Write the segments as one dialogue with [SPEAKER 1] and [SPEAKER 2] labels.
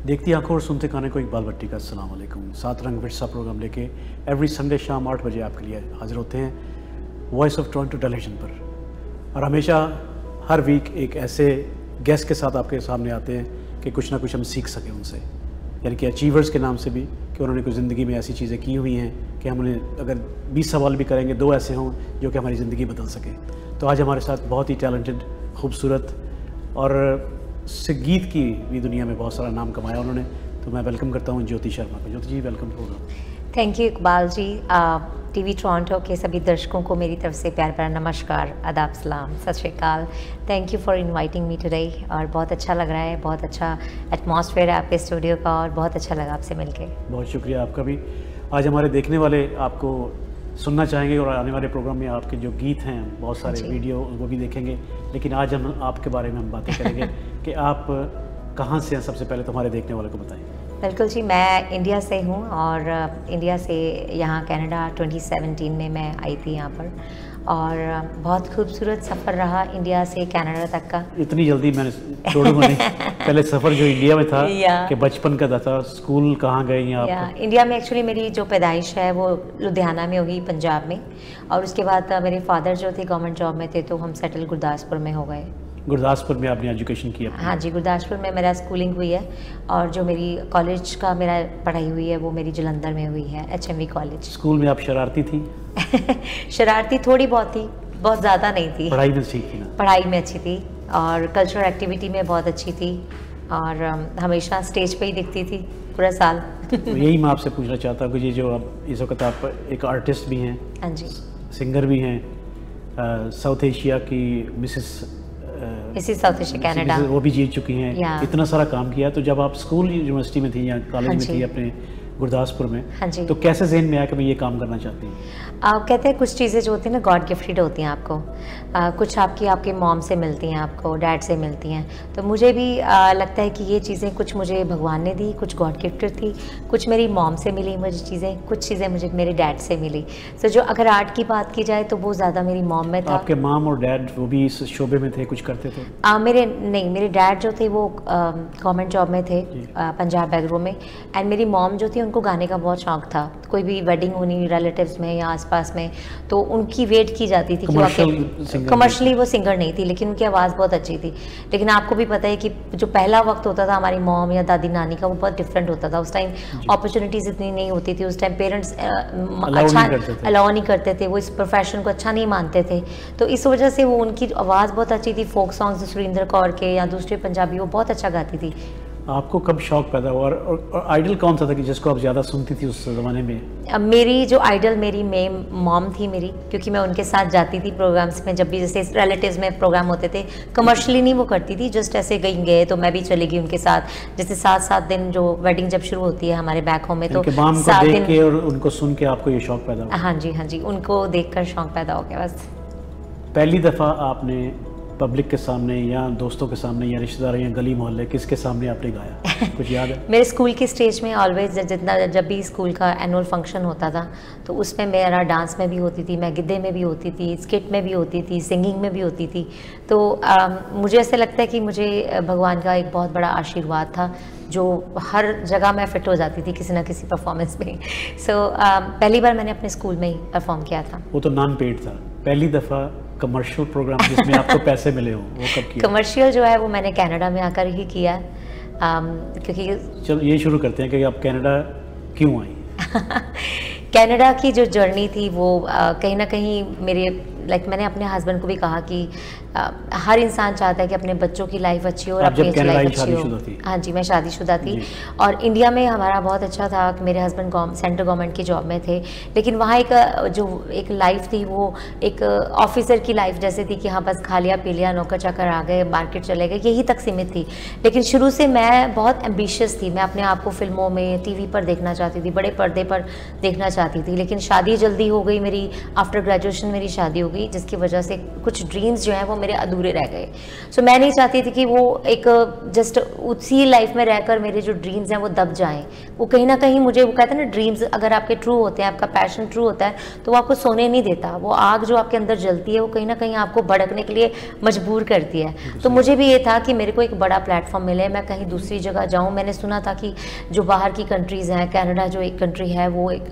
[SPEAKER 1] देखती आंखों और सुनते कानों को इकबाल भट्टी का अस्सलाम वालेकुम। सात रंग विरसा प्रोग्राम लेके एवरी संडे शाम 8 बजे आपके लिए हाजिर होते हैं वॉइस ऑफ टोरंटो टेलीविज़न पर, और हमेशा हर वीक एक ऐसे गेस्ट के साथ आपके सामने आते हैं कि कुछ ना कुछ हम सीख सकें उनसे, यानी कि अचीवर्स के नाम से भी, कि उन्होंने कुछ ज़िंदगी में ऐसी चीज़ें की हुई हैं कि हम उन्हें अगर 20 सवाल भी करेंगे 2 ऐसे हों जो कि हमारी ज़िंदगी बदल सकें। तो आज हमारे साथ बहुत ही टैलेंटेड, खूबसूरत और संगीत की भी दुनिया में बहुत सारा नाम कमाया उन्होंने, तो मैं वेलकम करता हूँ ज्योति शर्मा को। Jyoti ji, welcome programme.
[SPEAKER 2] Thank you Iqbal ji. TV Toronto के सभी दर्शकों को मेरी तरफ से प्यार प्यार नमस्कार, आदाब, सलाम, सत श्री अकाल। Thank you for inviting me today, और बहुत अच्छा लग रहा है, बहुत अच्छा एटमॉस्फेयर है आपके स्टूडियो का, और बहुत अच्छा लगा आपसे मिलके।
[SPEAKER 1] बहुत शुक्रिया आपका भी। आज हमारे देखने वाले आपको सुनना चाहेंगे और आने वाले प्रोग्राम में आपके जो गीत हैं, बहुत सारे वीडियो वो भी देखेंगे, लेकिन आज हम आपके बारे में हम बातें करेंगे कि आप कहाँ से हैं। सबसे पहले तो हमारे देखने वाले को बताइए।
[SPEAKER 2] बिल्कुल जी, मैं इंडिया से हूँ, और इंडिया से यहाँ कनाडा 2017 में मैं आई थी यहाँ पर, और बहुत खूबसूरत सफ़र रहा इंडिया से कनाडा तक का।
[SPEAKER 1] इतनी जल्दी मैंने छोड़ूंगा नहीं। पहले सफ़र जो इंडिया में था कि बचपन का था, स्कूल कहाँ गए हैं आप?
[SPEAKER 2] इंडिया में एक्चुअली मेरी जो पैदाइश है वो लुधियाना में हुई, पंजाब में, और उसके बाद मेरे फादर जो थे गवर्नमेंट जॉब में थे, तो हम सेटल गुरदासपुर में हो गए।
[SPEAKER 1] गुरदासपुर में आपने एजुकेशन किया?
[SPEAKER 2] हाँ जी, गुरदासपुर में मेरा स्कूलिंग हुई है, और जो मेरी कॉलेज का मेरा पढ़ाई हुई है वो मेरी जलंधर में हुई है, HMV कॉलेज।
[SPEAKER 1] स्कूल में आप शरारती थी?
[SPEAKER 2] शरारती थोड़ी बहुत थी, बहुत ज़्यादा नहीं थी।
[SPEAKER 1] पढ़ाई में ठीक थी ना?
[SPEAKER 2] पढ़ाई में अच्छी थी, और कल्चरल एक्टिविटी में बहुत अच्छी थी, और हमेशा स्टेज पे ही दिखती थी पूरा साल।
[SPEAKER 1] तो यही मैं आपसे पूछना चाहता हूँ कि ये जो आप इस वक्त आप एक आर्टिस्ट भी हैं,
[SPEAKER 2] हाँ जी,
[SPEAKER 1] सिंगर भी हैं, साउथ एशिया की मिसेस
[SPEAKER 2] साउथ एशिया कनाडा
[SPEAKER 1] वो भी जीत चुकी हैं, इतना सारा काम किया। तो जब आप स्कूल यूनिवर्सिटी में थी या कॉलेज में थी अपने गुरदासपुर में,
[SPEAKER 2] हाँ जी,
[SPEAKER 1] तो कैसे जहन में आया कि मैं ये काम करना चाहती हूँ?
[SPEAKER 2] कहते हैं कुछ चीज़ें जो होती हैं ना गॉड गिफ्टेड होती हैं आपको, कुछ आपकी मॉम से मिलती हैं, आपको डैड से मिलती हैं। तो मुझे भी लगता है कि ये चीज़ें कुछ मुझे भगवान ने दी, कुछ गॉड गिफ्टेड थी, कुछ मेरी मॉम से मिली मुझे चीज़ें, कुछ चीज़ें मुझे मेरे डैड से मिली। तो जो अगर आर्ट की बात की जाए तो वो ज़्यादा मेरी मॉम में था।
[SPEAKER 1] आपके मॉम और डैड वो भी इस शोबे में थे, कुछ करते थे?
[SPEAKER 2] मेरे डैड जो थे वो गवर्नमेंट जॉब में थे, पंजाब बैगरो में, एंड मेरी मॉम जो थी उनको गाने का बहुत शौक था। कोई भी वेडिंग होनी रिलेटिव्स में या आसपास में, तो उनकी वेट की जाती थी। कमर्शियली वो सिंगर नहीं थी, लेकिन उनकी आवाज़ बहुत अच्छी थी। लेकिन आपको भी पता है कि जो पहला वक्त होता था हमारी मॉम या दादी नानी का, वो बहुत डिफरेंट होता था। उस टाइम अपॉर्चुनिटीज़ इतनी नहीं होती थी, उस टाइम पेरेंट्स अच्छा अलाउ नहीं करते थे, वो इस प्रोफेशन को अच्छा नहीं मानते थे। तो इस वजह से वो उनकी आवाज़ बहुत अच्छी थी। फोक सॉन्ग्स सुरेंद्र कौर के या दूसरे पंजाबी, वो बहुत अच्छा गाती थी।
[SPEAKER 1] आपको कब शौक पैदा हुआ, और आइडल कौन सा था कि जिसको आप ज़्यादा सुनती थी उस ज़माने में?
[SPEAKER 2] मेरी जो आइडल मेरी मॉम थी मेरी, क्योंकि मैं उनके साथ जाती थी प्रोग्राम्स में। जब भी जैसे रिलेटिव्स में प्रोग्राम होते थे, कमर्शियली नहीं वो करती थी, जस्ट ऐसे गए तो मैं भी चली गई उनके साथ। जैसे 7 दिन जो वेडिंग जब शुरू होती है हमारे बैक होम में, तो
[SPEAKER 1] 7 दिन के और उनको सुन के आपको ये शौक पैदा हुआ?
[SPEAKER 2] हाँ जी, उनको देख कर शौक पैदा हो गया बस।
[SPEAKER 1] पहली दफ़ा आपने पब्लिक के सामने या दोस्तों के सामने या रिश्तेदार या गली मोहल्ले किसके सामने आपने गाया, कुछ याद है?
[SPEAKER 2] मेरे स्कूल की स्टेज में ऑलवेज जब भी स्कूल का एनुअल फंक्शन होता था, तो उसमें मेरा डांस में भी होती थी, मैं गिद्दे में भी होती थी, स्किट में भी होती थी, सिंगिंग में भी होती थी। तो मुझे ऐसे लगता है कि मुझे भगवान का एक बहुत बड़ा आशीर्वाद था, जो हर जगह मैं फिट हो जाती थी किसी ना किसी परफॉर्मेंस में। पहली बार मैंने अपने स्कूल में ही परफॉर्म किया था।
[SPEAKER 1] वो तो नॉन पेड था। पहली दफ़ा कमर्शियल प्रोग्राम जिसमें आपको पैसे मिले हो, वो कब किया?
[SPEAKER 2] कमर्शियल जो है वो मैंने कनाडा में आकर ही किया, क्योंकि
[SPEAKER 1] चलो ये शुरू करते हैं कि आप कनाडा क्यों आई?
[SPEAKER 2] कनाडा की जो जर्नी थी वो कहीं ना कहीं मेरे मैंने अपने हस्बैंड को भी कहा कि हर इंसान चाहता है कि अपने बच्चों की लाइफ अच्छी हो और अपनी लाइफ अच्छी हो। हाँ जी, मैं शादीशुदा थी, और इंडिया में हमारा बहुत अच्छा था कि मेरे हस्बैंड सेंट्रल गवर्नमेंट की जॉब में थे, लेकिन वहाँ एक लाइफ थी, वो एक ऑफिसर की लाइफ जैसे थी कि हाँ बस खा लिया पी लिया, नौकर चाकर आ गए, मार्केट चले गए, यही तक सीमित थी। लेकिन शुरू से मैं बहुत एम्बिशियस थी, मैं अपने आप को फिल्मों में, TV पर देखना चाहती थी, बड़े पर्दे पर देखना चाहती थी। लेकिन शादी जल्दी हो गई मेरी, आफ्टर ग्रेजुएशन मेरी शादी हो गई, जिसकी वजह से कुछ ड्रीम्स जो हैं वो मेरे अधूरे रह गए। सो मैं नहीं चाहती थी कि वो एक जस्ट उसी लाइफ में रहकर मेरे जो ड्रीम्स हैं वो दब जाएं। वो कहीं ना कहीं मुझे, वो कहते हैं ना, ड्रीम्स अगर आपके ट्रू होते हैं, आपका पैशन ट्रू होता है, तो वो आपको सोने नहीं देता। वो आग जो आपके अंदर जलती है वो कहीं ना कहीं आपको भड़कने के लिए मजबूर करती है। तो मुझे भी ये था कि मेरे को एक बड़ा प्लेटफॉर्म मिले, मैं कहीं दूसरी जगह जाऊँ। मैंने सुना था कि जो बाहर की कंट्रीज़ हैं, कनाडा जो एक कंट्री है, वो एक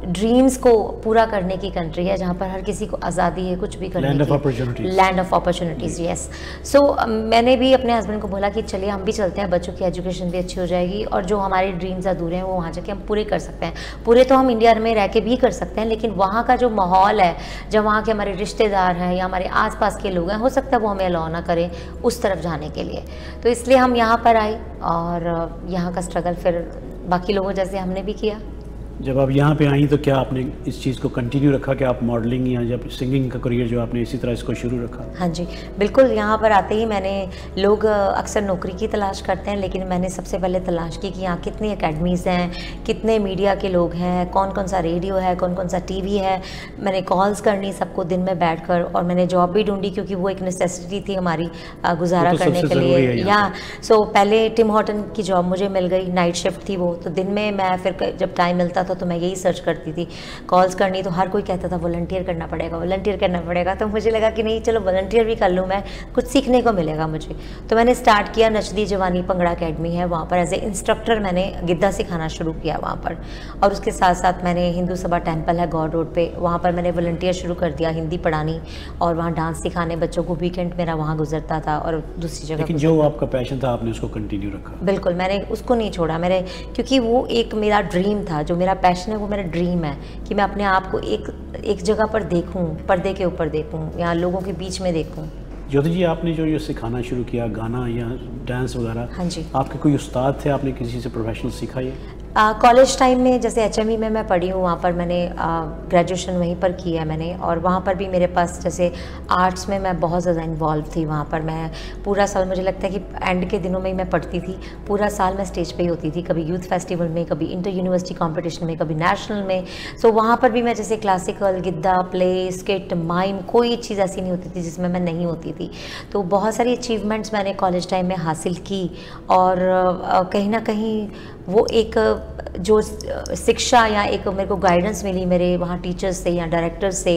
[SPEAKER 2] ड्रीम्स को पूरा करने की कंट्री है, जहाँ पर हर किसी को आज़ादी है कुछ भी करने की, लैंड ऑफ अपॉर्चुनिटीज़। यस। सो मैंने भी अपने हस्बैंड को बोला कि चलिए हम भी चलते हैं, बच्चों की एजुकेशन भी अच्छी हो जाएगी और जो हमारे ड्रीम्स अधूरे हैं वो वहाँ जाके हम पूरे कर सकते हैं। पूरे तो हम इंडिया में रह के भी कर सकते हैं, लेकिन वहाँ का जो माहौल है, जब वहाँ के हमारे रिश्तेदार हैं या हमारे आसपास के लोग हैं, हो सकता है वो हमें अलाउ ना करें उस तरफ जाने के लिए। तो इसलिए हम यहाँ पर आए और यहाँ का स्ट्रगल फिर बाकी लोगों जैसे हमने भी किया।
[SPEAKER 1] जब आप यहाँ पे आई तो क्या आपने इस चीज़ को कंटिन्यू रखा कि आप मॉडलिंग या जब सिंगिंग का करियर जो आपने इसी तरह इसको शुरू रखा?
[SPEAKER 2] हाँ जी, बिल्कुल। यहाँ पर आते ही मैंने, लोग अक्सर नौकरी की तलाश करते हैं, लेकिन मैंने सबसे पहले तलाश की कि यहाँ कितनी एकेडमीज़ हैं, कितने मीडिया के लोग हैं, कौन कौन सा रेडियो है, कौन कौन सा टीवी है। मैंने कॉल्स करनी सबको दिन में बैठकर, और मैंने जॉब भी ढूंढी क्योंकि वो एक नेसेसिटी थी हमारी गुजारा करने के लिए। या सो पहले टिम हॉर्टन की जॉब मुझे मिल गई, नाइट शिफ्ट थी वो, तो दिन में मैं फिर जब टाइम मिलता था तो मैं यही सर्च करती थी, कॉल्स करनी। तो हर कोई कहता था वॉलंटियर करना पड़ेगा, वॉलंटियर करना पड़ेगा। तो मुझे लगा कि नहीं, चलो वॉलंटियर भी कर लूँ, मैं कुछ सीखने को मिलेगा मुझे। तो मैंने स्टार्ट किया, नचदी जवानी भंगड़ा अकेडमी है वहाँ पर, एज ए इंस्ट्रक्टर मैंने गिद्दा सिखाना शुरू किया वहाँ पर। और उसके साथ साथ मैंने हिंदू सभा टेम्पल है गॉड रोड पे, वहाँ पर मैंने वॉलंटियर शुरू कर दिया, हिंदी पढ़ानी और वहाँ डांस सिखाने बच्चों को। वीकेंड मेरा वहाँ गुजरता था और दूसरी जगह।
[SPEAKER 1] लेकिन जो आपका पैशन था आपने उसको कंटिन्यू रखा?
[SPEAKER 2] बिल्कुल, मैंने उसको नहीं छोड़ा मेरे, क्योंकि वो एक मेरा ड्रीम था। जो मेरा पैशन है वो मेरा ड्रीम है कि मैं अपने आप को एक जगह पर देखूं, पर्दे के ऊपर देखूं या लोगों के बीच में देखूं।
[SPEAKER 1] ज्योति जी, आपने जो ये सिखाना शुरू किया, गाना या डांस वगैरह,
[SPEAKER 2] हाँ जी,
[SPEAKER 1] आपके कोई उस्ताद थे, आपने किसी से प्रोफेशनल सीखा ये?
[SPEAKER 2] कॉलेज टाइम में जैसे HME में मैं पढ़ी हूँ, वहाँ पर मैंने ग्रेजुएशन वहीं पर की है मैंने। और वहाँ पर भी मेरे पास जैसे आर्ट्स में मैं बहुत ज़्यादा इन्वॉल्व थी। वहाँ पर मैं पूरा साल, मुझे लगता है कि एंड के दिनों में ही मैं पढ़ती थी, पूरा साल मैं स्टेज पे ही होती थी, कभी यूथ फेस्टिवल में, कभी इंटर यूनिवर्सिटी कॉम्पिटिशन में, कभी नेशनल में। सो वहाँ पर भी मैं जैसे classical, Giddha, play, skit, mime, कोई चीज़ ऐसी नहीं होती थी जिसमें मैं नहीं होती थी। तो बहुत सारी अचीवमेंट्स मैंने कॉलेज टाइम में हासिल की। और कहीं ना कहीं वो एक जो शिक्षा या एक मेरे को गाइडेंस मिली मेरे वहाँ टीचर्स से या डायरेक्टर्स से।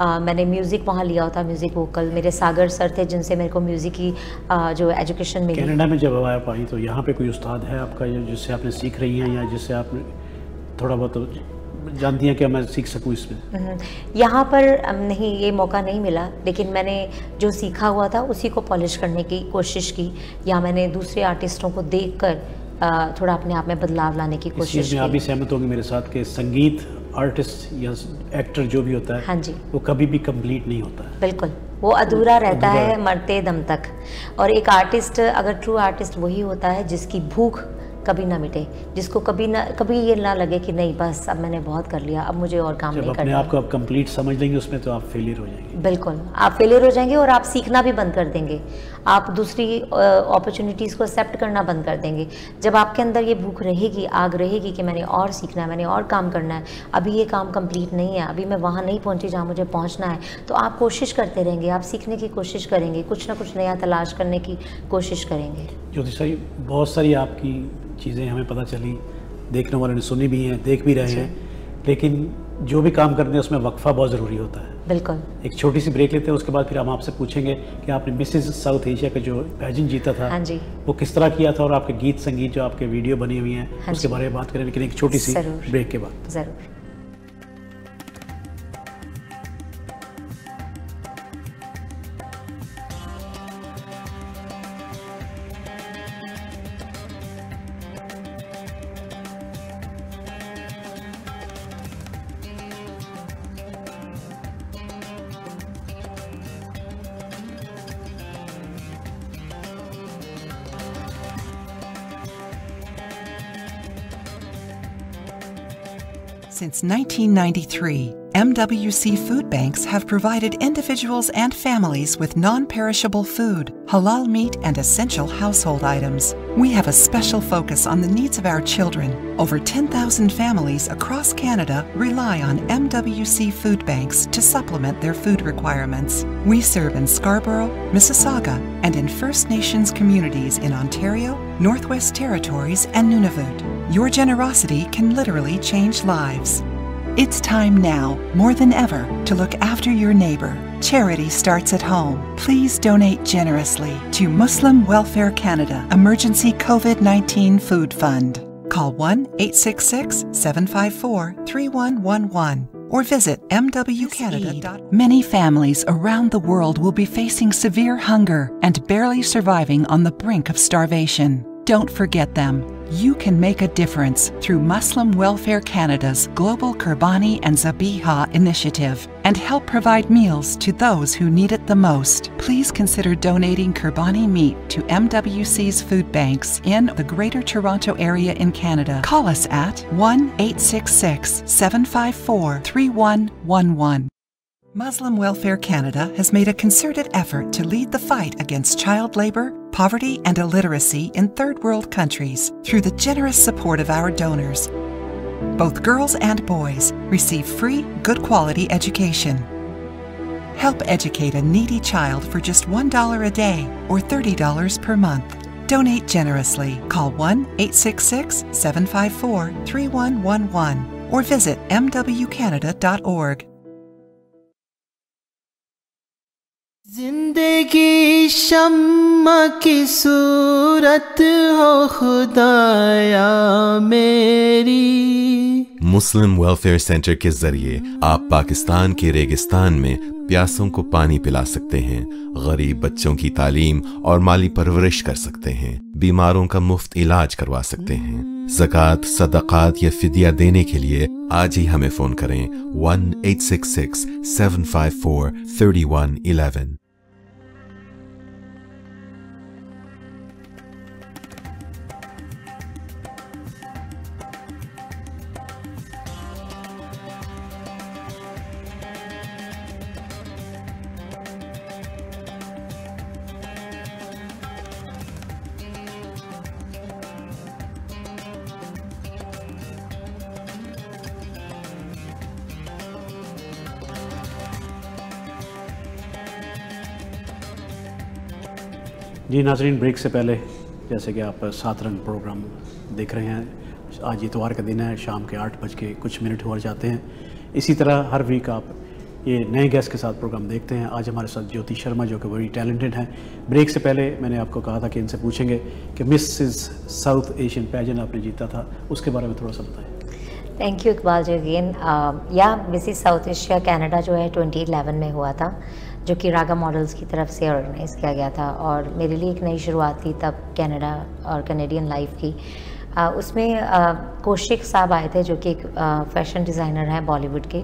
[SPEAKER 2] मैंने म्यूज़िक वहाँ लिया था, म्यूज़िक वोकल। मेरे सागर सर थे जिनसे मेरे को म्यूज़िक की जो एजुकेशन मिली।
[SPEAKER 1] कनाडा में जब आप आई तो यहाँ पे कोई उस्ताद है आपका जिससे आपने सीख रही हैं या जिससे आपने थोड़ा बहुत जानती हैं कि मैं सीख सकूँ इसमें?
[SPEAKER 2] यहाँ पर नहीं, ये मौका नहीं मिला, लेकिन मैंने जो सीखा हुआ था उसी को पॉलिश करने की कोशिश की, या मैंने दूसरे आर्टिस्टों को देखकर थोड़ा अपने आप में बदलाव लाने की कोशिश की।
[SPEAKER 1] आप भी सहमत होंगे मेरे साथ कि संगीत आर्टिस्ट या एक्टर जो भी होता है,
[SPEAKER 2] हाँ जी,
[SPEAKER 1] वो कभी भी कंप्लीट नहीं होता है।
[SPEAKER 2] बिल्कुल, वो अधूरा रहता है मरते दम तक। और एक आर्टिस्ट, अगर ट्रू आर्टिस्ट वही होता है जिसकी भूख कभी ना मिटे, जिसको कभी ये ना लगे कि नहीं बस अब मैंने बहुत कर लिया, अब मुझे और काम नहीं करना।
[SPEAKER 1] अपने आप को आप कंप्लीट समझ लेंगे उसमें तो आप फेलियर हो जाएंगे।
[SPEAKER 2] बिल्कुल, आप फेलियर हो जाएंगे और आप सीखना भी बंद कर देंगे। आप दूसरी अपॉर्चुनिटीज़ को एक्सेप्ट करना बंद कर देंगे। जब आपके अंदर ये भूख रहेगी, आग रहेगी कि मैंने और सीखना है, मैंने और काम करना है, अभी ये काम कंप्लीट नहीं है, अभी मैं वहाँ नहीं पहुँची जहाँ मुझे पहुँचना है, तो आप कोशिश करते रहेंगे, आप सीखने की कोशिश करेंगे, कुछ ना कुछ नया तलाश करने की कोशिश करेंगे।
[SPEAKER 1] ज्योति सही, बहुत सारी आपकी चीज़ें हमें पता चली, देखने वालों ने सुनी भी हैं, देख भी रहे हैं, लेकिन जो भी काम करते हैं उसमें वक्फा बहुत ज़रूरी होता है।
[SPEAKER 2] बिल्कुल। एक
[SPEAKER 1] छोटी सी ब्रेक लेते हैं, उसके बाद फिर हम आपसे पूछेंगे कि आपने मिसेस साउथ एशिया का जो पैजेंट जीता था,
[SPEAKER 2] हाँ जी,
[SPEAKER 1] वो किस तरह किया था, और आपके गीत संगीत जो आपके वीडियो बनी हुई हैं, हाँ उसके बारे में बात करें, लेकिन एक छोटी सी ब्रेक के बाद।
[SPEAKER 2] ज़रूर।
[SPEAKER 3] Since 1993, MWC food banks have provided individuals and families with non-perishable food, halal meat, and essential household items. We have a special focus on the needs of our children. Over 10,000 families across Canada rely on MWC food banks to supplement their food requirements. We serve in Scarborough, Mississauga, and in First Nations communities in Ontario, Northwest Territories, and Nunavut. Your generosity can literally change lives. It's time now, more than ever, to look after your neighbor. Charity starts at home. Please donate generously to Muslim Welfare Canada Emergency COVID-19 Food Fund. Call 1-866-754-3111 or visit mwcanada.org. Many families around the world will be facing severe hunger and barely surviving on the brink of starvation. Don't forget them. You can make a difference through Muslim Welfare Canada's Global Qurbani and Zabiha initiative and help provide meals to those who need it the most. Please consider donating Qurbani meat to MWC's food banks in the Greater Toronto Area in Canada. Call us at 1-866-754-3111. Muslim Welfare Canada has made a concerted effort to lead the fight against child labor, poverty, and illiteracy in third world countries through the generous support of our donors. Both girls and boys receive free, good quality education. Help educate a needy child for just $1 a day or $30 per month. Donate generously. Call 1-866-754-3111 or visit mwcanada.org.
[SPEAKER 4] जिंदगी शम्मा की सूरत हो खुदाया मेरी।
[SPEAKER 5] मुस्लिम welfare centre के जरिए आप पाकिस्तान के रेगिस्तान में प्यासों को पानी पिला सकते हैं, गरीब बच्चों की तालीम और माली परवरिश कर सकते हैं, बीमारों का मुफ्त इलाज करवा सकते हैं। ज़कात, सदक़ात या फिदिया देने के लिए आज ही हमें फोन करें 1-866-754-3111।
[SPEAKER 1] जी नाज़रीन, ब्रेक से पहले जैसे कि आप 7 रंग प्रोग्राम देख रहे हैं, आज इतवार का दिन है, शाम के 8:00 हो जाते हैं। इसी तरह हर वीक आप ये नए गेस्ट के साथ प्रोग्राम देखते हैं। आज हमारे साथ ज्योति शर्मा जो कि बड़ी टैलेंटेड हैं। ब्रेक से पहले मैंने आपको कहा था कि इनसे पूछेंगे कि मिसेस साउथ एशियन पैजेंट आपने जीता था, उसके बारे में थोड़ा सा बताएं।
[SPEAKER 2] Thank you Iqbal ji again. या मिसेस साउथ एशिया कनाडा जो है 2011 में हुआ था, जो कि रागा मॉडल्स की तरफ से ऑर्गेनाइज़ किया गया था और मेरे लिए एक नई शुरुआत थी तब कनाडा और कैनेडियन लाइफ की। उसमें कौशिक साहब आए थे जो कि एक फैशन डिज़ाइनर हैं बॉलीवुड के,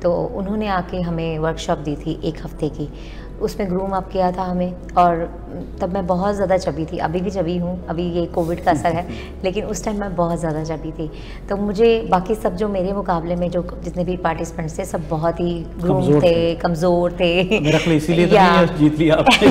[SPEAKER 2] तो उन्होंने आके हमें वर्कशॉप दी थी 1 हफ्ते की। उसमें ग्रूम अप किया था हमें और तब मैं बहुत ज़्यादा चबी थी, अभी भी चबी हूँ, अभी ये कोविड का असर है, लेकिन उस टाइम मैं बहुत ज़्यादा चबी थी। तो मुझे बाकी सब जो मेरे मुकाबले में जो जितने भी पार्टिसिपेंट्स थे सब बहुत ही ग्रूम थे, कमज़ोर थे।
[SPEAKER 1] इसीलिए तो नहीं जीत लिया आपने।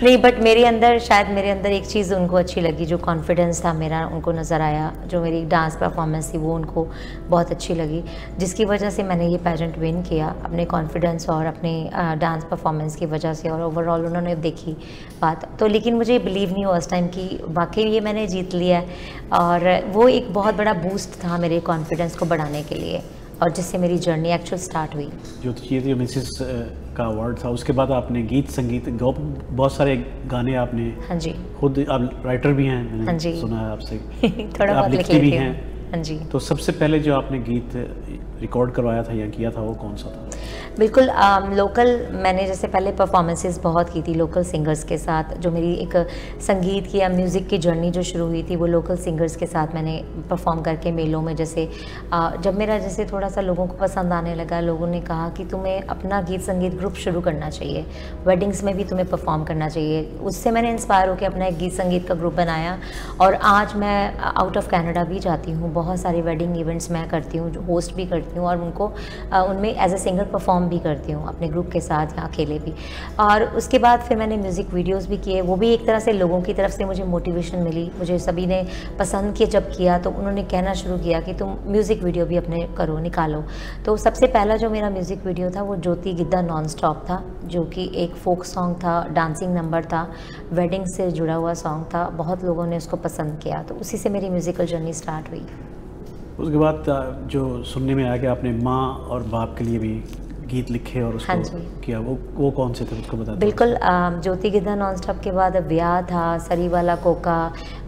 [SPEAKER 2] नहीं, बट मेरे अंदर शायद मेरे अंदर एक चीज़ उनको अच्छी लगी, जो कॉन्फिडेंस था मेरा उनको नज़र आया, जो मेरी डांस परफॉर्मेंस थी वो उनको बहुत अच्छी लगी, जिसकी वजह से मैंने ये पैजेंट विन किया अपने कॉन्फिडेंस और अपने डांस परफॉर्मेंस की वजह से। और ओवरऑल उन्होंने देखी बात तो, लेकिन मुझे बिलीव नहीं हुआ उस टाइम कि वाकई ये मैंने जीत लिया है, और वो एक बहुत बड़ा बूस्ट था मेरे कॉन्फिडेंस को बढ़ाने के लिए और जिससे मेरी जर्नी एक्चुअल स्टार्ट हुई।
[SPEAKER 1] जो मिसेस का अवार्ड था, उसके बाद आपने गीत संगीत बहुत सारे गाने आपने,
[SPEAKER 2] हाँ जी,
[SPEAKER 1] खुद आप राइटर भी हैं, मैंने
[SPEAKER 2] हाँ जी,
[SPEAKER 1] सुना है आपसे
[SPEAKER 2] थोड़ा बहुत
[SPEAKER 1] लिखती भी हैं।
[SPEAKER 2] हाँ जी।
[SPEAKER 1] तो सबसे पहले जो आपने गीत रिकॉर्ड करवाया था या किया था वो कौन सा था?
[SPEAKER 2] बिल्कुल लोकल, मैंने जैसे पहले परफॉर्मेंसेस बहुत की थी लोकल सिंगर्स के साथ। जो मेरी एक संगीत की या म्यूज़िक की जर्नी जो शुरू हुई थी वो लोकल सिंगर्स के साथ मैंने परफॉर्म करके मेलों में, जैसे जब मेरा जैसे थोड़ा सा लोगों को पसंद आने लगा, लोगों ने कहा कि तुम्हें अपना गीत संगीत ग्रुप शुरू करना चाहिए, वेडिंग्स में भी तुम्हें परफॉर्म करना चाहिए। उससे मैंने इंस्पायर होकर अपना एक गीत संगीत का ग्रुप बनाया और आज मैं आउट ऑफ कैनेडा भी जाती हूँ, बहुत सारे वेडिंग इवेंट्स मैं करती हूँ, होस्ट भी करती हूँ और उनको उनमें as a singer perform perform भी करती हूँ अपने ग्रुप के साथ या अकेले भी। और उसके बाद फिर मैंने म्यूज़िक वीडियोस भी किए, वो भी एक तरह से लोगों की तरफ से मुझे मोटिवेशन मिली, मुझे सभी ने पसंद किया। जब किया तो उन्होंने कहना शुरू किया कि तुम म्यूज़िक वीडियो भी अपने करो, निकालो। तो सबसे पहला जो मेरा म्यूज़िक वीडियो था वो ज्योति गिद्दा नॉन स्टॉप था, जो कि एक फोक सॉन्ग था, डांसिंग नंबर था, वेडिंग से जुड़ा हुआ सॉन्ग था। बहुत लोगों ने उसको पसंद किया, तो उसी से मेरी म्यूज़िकल जर्नी स्टार्ट हुई।
[SPEAKER 1] उसके बाद जो सुनने में आया कि आपने माँ और बाप के लिए भी गीत लिखे और उसको किया, वो कौन से थे उसको बता दो।
[SPEAKER 2] बिल्कुल, ज्योति गिद्दा नॉन स्टॉप के बाद ब्याह था, सरी वाला कोका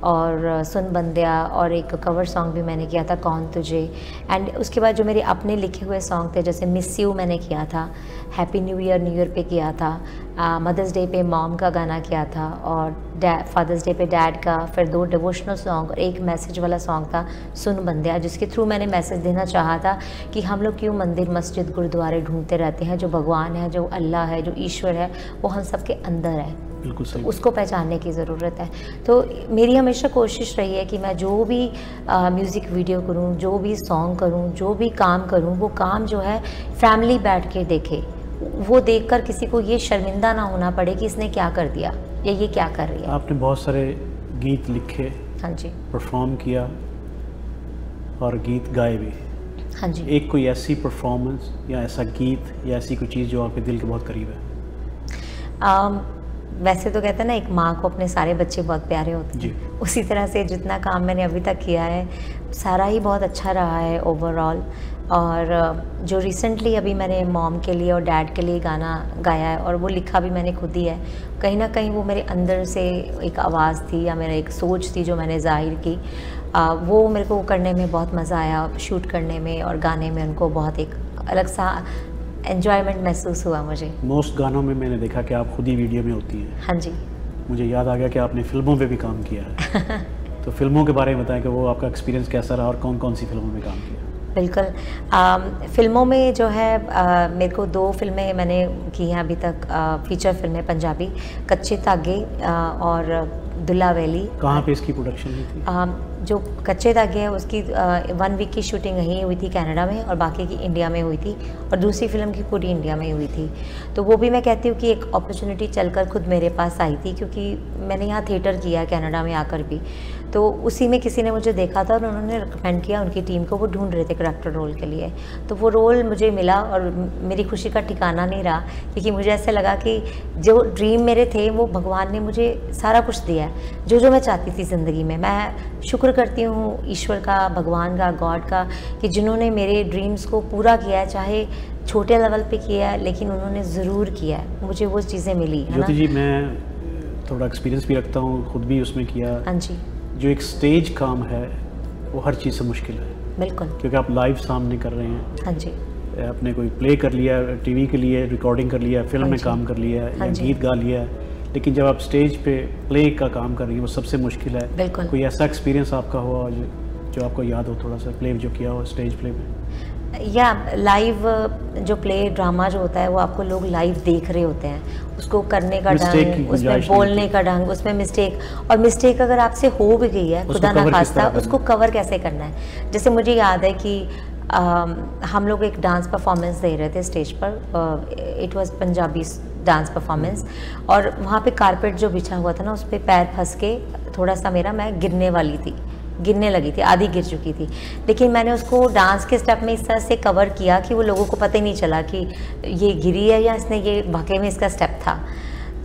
[SPEAKER 2] और सुन बंदिया, और एक कवर सॉन्ग भी मैंने किया था कौन तुझे। एंड उसके बाद जो मेरे अपने लिखे हुए सॉन्ग थे, जैसे मिस यू मैंने किया था, हैप्पी न्यू ईयर पे किया था, मदर्स डे पे मॉम का गाना किया था, और फादर्स डे पे डैड का, फिर 2 डिवोशनल सॉन्ग और एक मैसेज वाला सॉन्ग था सुन बंदिया, जिसके थ्रू मैंने मैसेज देना चाहा था कि हम लोग क्यों मंदिर मस्जिद गुरुद्वारे ढूंढते रहते हैं। जो भगवान है, जो अल्लाह है, जो ईश्वर है, वो हम सबके अंदर है।
[SPEAKER 1] बिल्कुल सही।
[SPEAKER 2] उसको पहचानने की ज़रूरत है। तो मेरी हमेशा कोशिश रही है कि मैं जो भी म्यूज़िक वीडियो करूं, जो भी सॉन्ग करूं, जो भी काम करूं, वो काम जो है फैमिली बैठ के देखे, वो देखकर किसी को ये शर्मिंदा ना होना पड़े कि इसने क्या कर दिया या ये क्या कर रही है।
[SPEAKER 1] आपने बहुत सारे गीत लिखे,
[SPEAKER 2] हाँ जी,
[SPEAKER 1] परफॉर्म किया और गीत गाए भी।
[SPEAKER 2] हाँ जी।
[SPEAKER 1] एक कोई ऐसी परफॉर्मेंस या ऐसा गीत या ऐसी कोई चीज़ जो आपके दिल के बहुत करीब है?
[SPEAKER 2] वैसे तो कहते हैं ना, एक माँ को अपने सारे बच्चे बहुत प्यारे होते हैं, उसी तरह से जितना काम मैंने अभी तक किया है सारा ही बहुत अच्छा रहा है ओवरऑल। और जो रिसेंटली अभी मैंने मॉम के लिए और डैड के लिए गाना गाया है, और वो लिखा भी मैंने खुद ही है, कहीं ना कहीं वो मेरे अंदर से एक आवाज़ थी या मेरा एक सोच थी जो मैंने जाहिर की। वो मेरे को करने में बहुत मज़ा आया, शूट करने में और गाने में उनको बहुत एक अलग सा एन्जॉयमेंट महसूस हुआ मुझे।
[SPEAKER 1] मोस्ट गानों में मैंने देखा कि आप खुद ही वीडियो में होती हैं।
[SPEAKER 2] हाँ जी।
[SPEAKER 1] मुझे याद आ गया कि आपने फिल्मों पे भी काम किया है। तो फिल्मों के बारे में बताएं कि वो आपका एक्सपीरियंस कैसा रहा और कौन कौन सी फिल्मों में काम किया?
[SPEAKER 2] बिल्कुल, फ़िल्मों में जो है मेरे को 2 फिल्में मैंने की हैं अभी तक, फीचर फिल्में पंजाबी, कच्चे धागे और दुल्ला वैली।
[SPEAKER 1] कहाँ पे इसकी प्रोडक्शन हुई थी?
[SPEAKER 2] जो कच्चे धागे है उसकी 1 वीक की शूटिंग यहीं हुई थी कनाडा में, और बाकी की इंडिया में हुई थी, और दूसरी फिल्म की पूरी इंडिया में हुई थी। तो वो भी मैं कहती हूँ कि एक अपॉर्चुनिटी चलकर खुद मेरे पास आई थी, क्योंकि मैंने यहाँ थिएटर किया कनाडा में आकर भी, तो उसी में किसी ने मुझे देखा था और उन्होंने रिकमेंड किया उनकी टीम को, वो ढूंढ रहे थे करैक्टर रोल के लिए। तो वो रोल मुझे मिला और मेरी खुशी का ठिकाना नहीं रहा, क्योंकि मुझे ऐसे लगा कि जो ड्रीम मेरे थे वो भगवान ने मुझे सारा कुछ दिया है, जो मैं चाहती थी ज़िंदगी में। मैं शुक्र करती हूँ ईश्वर का, भगवान का, गॉड का, कि जिन्होंने मेरे ड्रीम्स को पूरा किया है, चाहे छोटे लेवल पे किया है, लेकिन उन्होंने ज़रूर किया है, मुझे वो चीज़ें मिली है ना।
[SPEAKER 1] ज्योति जी, मैं थोड़ा एक्सपीरियंस भी रखता हूँ, खुद भी उसमें किया।
[SPEAKER 2] हाँ जी।
[SPEAKER 1] जो एक स्टेज काम है वो हर चीज़ से मुश्किल है।
[SPEAKER 2] बिल्कुल।
[SPEAKER 1] क्योंकि आप लाइव सामने कर रहे हैं।
[SPEAKER 2] हाँ जी।
[SPEAKER 1] आपने कोई प्ले कर लिया, टीवी के लिए रिकॉर्डिंग कर लिया, फिल्म में काम कर लिया, या गीत गा लिया, लेकिन जब आप स्टेज पे प्ले का काम कर रही हैं वो सबसे मुश्किल है।
[SPEAKER 2] बिल्कुल।
[SPEAKER 1] कोई ऐसा एक्सपीरियंस आपका हुआ जो आपको याद हो, थोड़ा सा प्ले जो किया हो स्टेज प्ले में?
[SPEAKER 2] या लाइव जो प्ले ड्रामा जो होता है वो आपको लोग लाइव देख रहे होते हैं, उसको करने का ढंग, उसमें बोलने का ढंग, उसमें मिस्टेक, और मिस्टेक अगर आपसे हो भी गई है, खुदा ना खास्ता, उसको कवर कैसे करना है। जैसे मुझे याद है कि हम लोग एक डांस परफॉर्मेंस दे रहे थे स्टेज पर, it was Punjabi dance performance, और वहाँ पे कारपेट जो बिछा हुआ था ना, उस पर पैर फंस के थोड़ा सा मैं गिरने लगी थी, आधी गिर चुकी थी, लेकिन मैंने उसको डांस के स्टेप में इस तरह से कवर किया कि वो लोगों को पता ही नहीं चला कि ये गिरी है या इसने ये वाकई में इसका स्टेप था।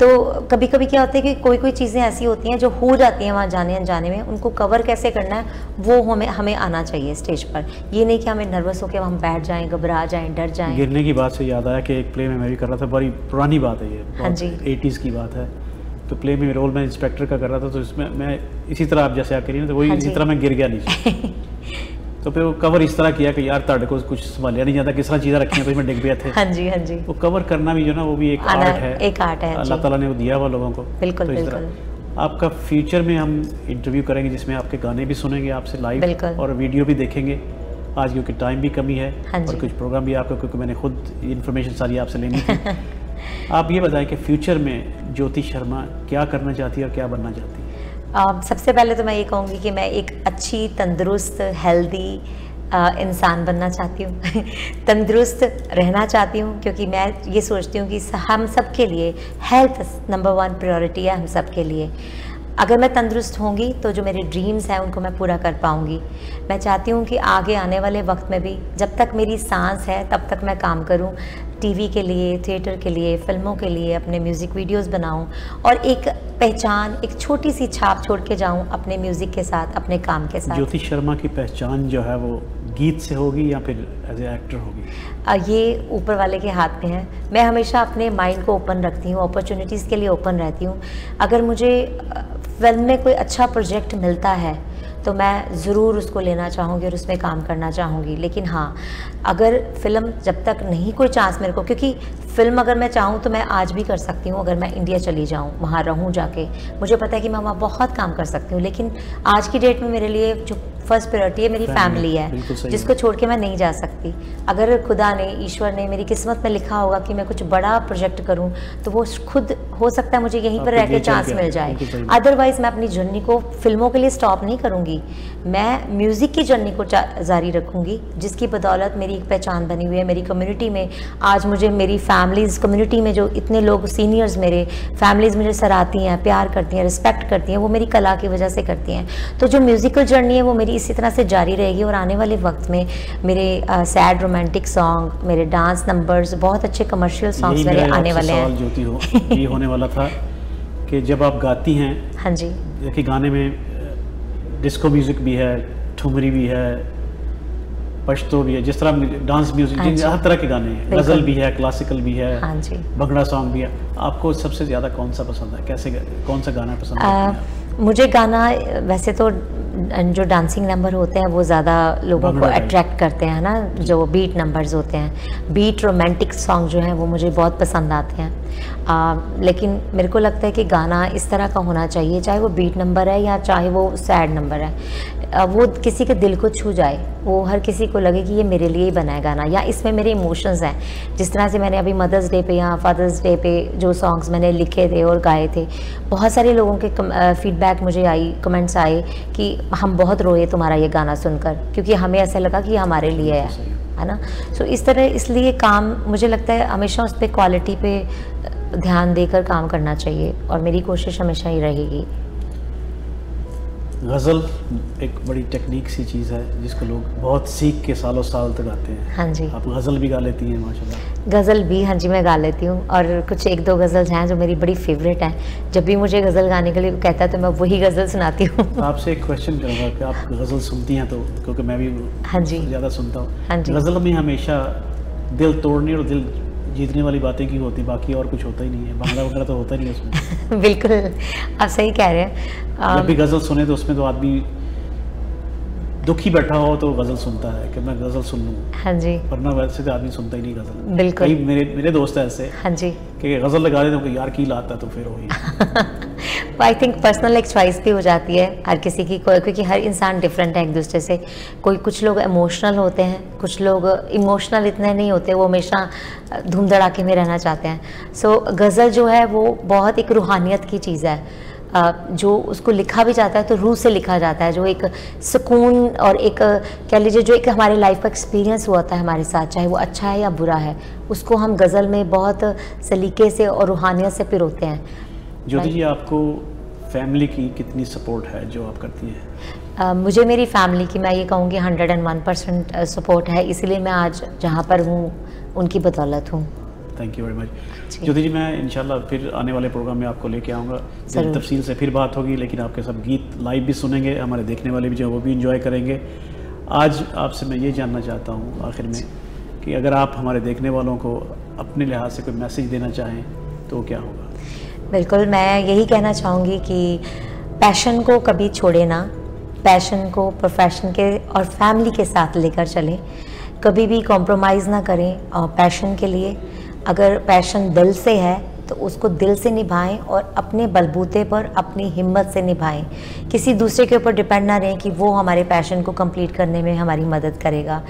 [SPEAKER 2] तो कभी कभी क्या होता है कि कोई चीज़ें ऐसी होती हैं जो हो जाती हैं वहाँ जाने अनजाने में, उनको कवर कैसे करना है वो हमें आना चाहिए स्टेज पर। ये नहीं कि हमें नर्वस होकर हम बैठ जाएं, घबरा जाएं, डर जाएं।
[SPEAKER 1] गिरने की बात से याद आया कि एक प्ले में मैं भी कर रहा था, बड़ी पुरानी बात है ये,
[SPEAKER 2] हाँ जी,
[SPEAKER 1] 80s की बात है। तो प्ले में रोल मैं इंस्पेक्टर का कर रहा था, तो इसमें मैं इसी तरह आप जैसे आप करिए ना, तो वही
[SPEAKER 2] हाँ
[SPEAKER 1] इसी तरह मैं गिर गया नीचे। तो फिर वो कवर इस तरह किया कि यार ताड़े को कुछ संभालिया नहीं जाता, किस तरह चीज़ें रखी हैं, तो मैं डिग गया थे।
[SPEAKER 2] हाँ जी, हाँ जी।
[SPEAKER 1] वो कवर करना भी जो ना, वो भी एक आर्ट है,
[SPEAKER 2] एक आर्ट है,
[SPEAKER 1] अल्लाह ताला ने वो दिया हुआ लोगों को।
[SPEAKER 2] बिल्कुल,
[SPEAKER 1] तो
[SPEAKER 2] बिल्कुल।
[SPEAKER 1] आपका फ्यूचर में हम इंटरव्यू करेंगे जिसमें आपके गाने भी सुनेंगे आपसे लाइव, और वीडियो भी देखेंगे। आज क्योंकि टाइम भी कमी है, और कुछ प्रोग्राम भी आपका, क्योंकि मैंने खुद इन्फॉर्मेशन सारी आपसे लेनी थी। आप ये बताएं कि फ्यूचर में ज्योति शर्मा क्या करना चाहती है और क्या बनना चाहती है?
[SPEAKER 2] सबसे पहले तो मैं ये कहूँगी कि मैं एक अच्छी, तंदुरुस्त, हेल्दी इंसान बनना चाहती हूँ तंदुरुस्त रहना चाहती हूँ, क्योंकि मैं ये सोचती हूँ कि हम सब के लिए हेल्थ नंबर 1 प्रायोरिटी है हम सब के लिए। अगर मैं तंदुरुस्त होंगी तो जो मेरे ड्रीम्स हैं उनको मैं पूरा कर पाऊँगी। मैं चाहती हूँ कि आगे आने वाले वक्त में भी जब तक मेरी सांस है तब तक मैं काम करूँ, टीवी के लिए, थिएटर के लिए, फिल्मों के लिए, अपने म्यूज़िक वीडियोस बनाऊं और एक पहचान, एक छोटी सी छाप छोड़ के जाऊं अपने म्यूज़िक के साथ, अपने काम के साथ।
[SPEAKER 1] ज्योति शर्मा की पहचान जो है वो गीत से होगी या फिर एज ए एक्टर होगी?
[SPEAKER 2] ये ऊपर वाले के हाथ में है। मैं हमेशा अपने माइंड को ओपन रखती हूँ, अपॉर्चुनिटीज़ के लिए ओपन रहती हूँ। अगर मुझे फिल्म में कोई अच्छा प्रोजेक्ट मिलता है तो मैं ज़रूर उसको लेना चाहूँगी और उसमें काम करना चाहूँगी। लेकिन हाँ, अगर फ़िल्म जब तक नहीं कोई चांस मेरे को, क्योंकि फ़िल्म अगर मैं चाहूँ तो मैं आज भी कर सकती हूँ, अगर मैं इंडिया चली जाऊँ, वहाँ रहूँ जाके, मुझे पता है कि मैं वहाँ बहुत काम कर सकती हूँ। लेकिन आज की डेट में मेरे लिए जो फर्स्ट प्रायोरिटी है मेरी फैमिली है, जिसको छोड़ के मैं नहीं जा सकती। अगर खुदा ने, ईश्वर ने मेरी किस्मत में लिखा होगा कि मैं कुछ बड़ा प्रोजेक्ट करूं तो वो खुद हो सकता है मुझे यहीं पर रह के चांस मिल जाए। अदरवाइज़ मैं अपनी जर्नी को फिल्मों के लिए स्टॉप नहीं करूंगी, मैं म्यूज़िक की जर्नी को जारी रखूंगी, जिसकी बदौलत मेरी एक पहचान बनी हुई है मेरी कम्युनिटी में। आज मुझे मेरी फैमिलीज़, कम्युनिटी में जो इतने लोग, सीनियर्स मेरे फैमिलीज़ मुझे सराहती हैं, प्यार करती हैं, रिस्पेक्ट करती हैं, वो मेरी कला की वजह से करती हैं। तो जो म्यूज़िकल जर्नी है वो मेरी इसी तरह से जारी रहेगी और आने वाले वक्त में मेरे सैड रोमांटिक सॉन्ग, मेरे डांस नंबर्स, बहुत अच्छे कमर्शियल सॉन्ग्स मेरे आने वाले हैं।
[SPEAKER 1] ज्योति हो ये होने वाला था कि जब आप गाती हैं,
[SPEAKER 2] हाँ जी,
[SPEAKER 1] देखिए गाने में डिस्को म्यूजिक भी है, ठुमरी भी है, पश्तो भी है, जिस तरह डांस म्यूजिक, हर तरह के गाने हैं, गज़ल भी है, क्लासिकल भी है,
[SPEAKER 2] हाँ जी,
[SPEAKER 1] भंगड़ा सॉन्ग भी है। आपको सबसे ज़्यादा कौन सा पसंद है? कैसे, कौन सा गाना पसंद है?
[SPEAKER 2] मुझे गाना, वैसे तो जो डांसिंग नंबर होते हैं वो ज़्यादा लोगों को अट्रैक्ट करते हैं ना, जो बीट नंबर्स होते हैं, बीट रोमांटिक सॉन्ग जो हैं वो मुझे बहुत पसंद आते हैं। लेकिन मेरे को लगता है कि गाना इस तरह का होना चाहिए, चाहे वो बीट नंबर है या चाहे वो सैड नंबर है, वो किसी के दिल को छू जाए, वो हर किसी को लगे कि ये मेरे लिए ही बना है गाना, या इसमें मेरे इमोशंस हैं। जिस तरह से मैंने अभी मदर्स डे पे या फादर्स डे पे जो सॉन्ग्स मैंने लिखे थे और गाए थे, बहुत सारे लोगों के फीडबैक मुझे आई, कमेंट्स आए कि हम बहुत रोए तुम्हारा ये गाना सुनकर, क्योंकि हमें ऐसा लगा कि ये हमारे लिए है ना। सो इस तरह, इसलिए काम, मुझे लगता है हमेशा उस पर क्वालिटी पे ध्यान देकर काम करना चाहिए और मेरी कोशिश हमेशा ही रहेगी।
[SPEAKER 1] गज़ल एक बड़ी टेक्निक सी चीज़ है जिसको लोग बहुत सीख के सालों साल तक गाते हैं।
[SPEAKER 2] हाँ जी,
[SPEAKER 1] आप गज़ल भी गा लेती हैं माशाल्लाह।
[SPEAKER 2] गज़ल भी, हाँ जी, मैं गा लेती हूँ और कुछ एक दो गज़ल्स हैं जो मेरी बड़ी फेवरेट हैं। जब भी मुझे गज़ल गाने के लिए कहता है तो मैं वही गज़ल सुनाती हूँ।
[SPEAKER 1] आपसे एक क्वेश्चन करूँगा कि आप गज़ल सुनती हैं तो, क्योंकि मैं भी
[SPEAKER 2] हाँ जी
[SPEAKER 1] ज़्यादा सुनता हूँ।
[SPEAKER 2] हाँ जी,
[SPEAKER 1] गज़ल में हमेशा दिल तोड़ने और दिल जीतने वाली बातें की होती, बाकी और कुछ होता ही नहीं है, भंगड़ा वगैरह तो होता ही नहीं उसमें।
[SPEAKER 2] बिल्कुल, आप सही कह रहे हैं।
[SPEAKER 1] जब भी गज़ल सुने तो उसमें तो आदमी दुखी बैठा हो तो गज़ल सुनता है कि मैं गज़ल सुन लूँ।
[SPEAKER 2] हाँ जी,
[SPEAKER 1] वरना वैसे तो आदमी सुनता ही नहीं गज़ल।
[SPEAKER 2] बिल्कुल,
[SPEAKER 1] कई मेरे दोस्त हैं ऐसे,
[SPEAKER 2] हाँ जी,
[SPEAKER 1] कि गज़ल लगा देते हैं, यार की लाता तो फिर वही।
[SPEAKER 2] आई थिंक पर्सनल एक चॉइस भी हो जाती है हर किसी की, क्योंकि हर इंसान डिफरेंट है एक दूसरे से। कुछ लोग इमोशनल होते हैं, कुछ लोग इमोशनल इतने नहीं होते, वो हमेशा धूम धड़ाके में रहना चाहते हैं। सो गज़ल जो है वो बहुत एक रूहानियत की चीज़ है, जो उसको लिखा भी जाता है तो रूह से लिखा जाता है, जो एक सुकून और एक, कह लीजिए, जो एक हमारे लाइफ का एक्सपीरियंस हुआ था हमारे साथ, चाहे वो अच्छा है या बुरा है, उसको हम गज़ल में बहुत सलीके से और रूहानियत से पिरोते हैं।
[SPEAKER 1] ज्योति जी, आपको फैमिली की कितनी सपोर्ट है जो आप करती हैं?
[SPEAKER 2] मुझे मेरी फैमिली की, मैं ये कहूँगी 101% सपोर्ट है, इसीलिए मैं आज जहाँ पर हूँ उनकी बदौलत हूँ।
[SPEAKER 1] थैंक यू वेरी मच ज्योति जी। मैं इंशाल्लाह फिर आने वाले प्रोग्राम में आपको लेके आऊँगा, तफसील से फिर बात होगी, लेकिन आपके सब गीत लाइव भी सुनेंगे, हमारे देखने वाले भी जो वो भी इंजॉय करेंगे। आज आपसे मैं ये जानना चाहता हूँ आखिर में कि अगर आप हमारे देखने वालों को अपने लिहाज से कोई मैसेज देना चाहें तो क्या होगा?
[SPEAKER 2] बिल्कुल, मैं यही कहना चाहूँगी कि पैशन को कभी छोड़े ना, पैशन को प्रोफेशन के और फैमिली के साथ लेकर चलें, कभी भी कॉम्प्रोमाइज़ ना करें और पैशन के लिए। अगर पैशन दिल से है तो उसको दिल से निभाएं और अपने बलबूते पर, अपनी हिम्मत से निभाएं। किसी दूसरे के ऊपर डिपेंड ना रहें कि वो हमारे पैशन को कंप्लीट करने में हमारी मदद करेगा।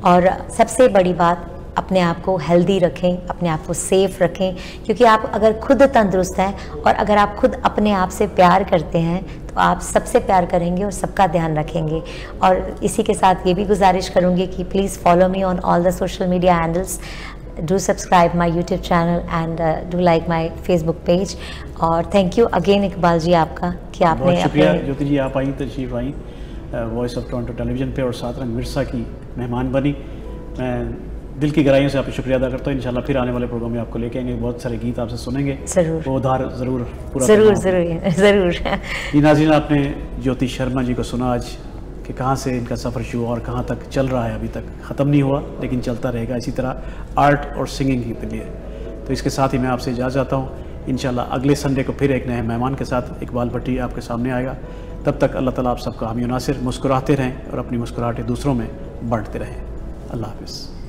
[SPEAKER 2] और सबसे बड़ी बात, अपने आप को हेल्दी रखें, अपने आप को सेफ रखें, क्योंकि आप अगर खुद तंदुरुस्त हैं और अगर आप खुद अपने आप से प्यार करते हैं तो आप सबसे प्यार करेंगे और सबका ध्यान रखेंगे। और इसी के साथ ये भी गुजारिश करूँगी कि please follow me on all the social media handles, do subscribe my YouTube channel and do like my Facebook page. और thank you again Iqbal ji आपका कि आपने
[SPEAKER 1] बहुत शुक्रिया ज्योति जी, आप आई, तशरीफ I voice of Toronto television पे और सात रंग विरसा की मेहमान बनी। मैं दिल की गहराइयों से आपका शुक्रिया अदा करता हूँ। इंशाल्लाह फिर आने वाले प्रोग्राम में आपको लेके आएंगे, बहुत सारे गीत आपसे सुनेंगे,
[SPEAKER 2] ज़रूर,
[SPEAKER 1] वो उधार ज़रूर पूरा
[SPEAKER 2] ज़रूर ज़रूर ज़रूर।
[SPEAKER 1] जी नाज़रीन, आपने ज्योति शर्मा जी को सुना आज कि कहाँ से इनका सफ़र शुरू और कहाँ तक चल रहा है, अभी तक ख़त्म नहीं हुआ लेकिन चलता रहेगा इसी तरह आर्ट और सिंगिंग के लिए। तो इसके साथ ही मैं आपसे इजाज़त चाहता हूँ। इंशाल्लाह अगले संडे को फिर एक नए मेहमान के साथ इकबाल भट्टी आपके सामने आएगा। तब तक अल्लाह ताला आप सबका हामी नासिर, मुस्कुराते रहें और अपनी मुस्कुराहटें दूसरों में बांटते रहें। अल्लाह हाफ़िज़।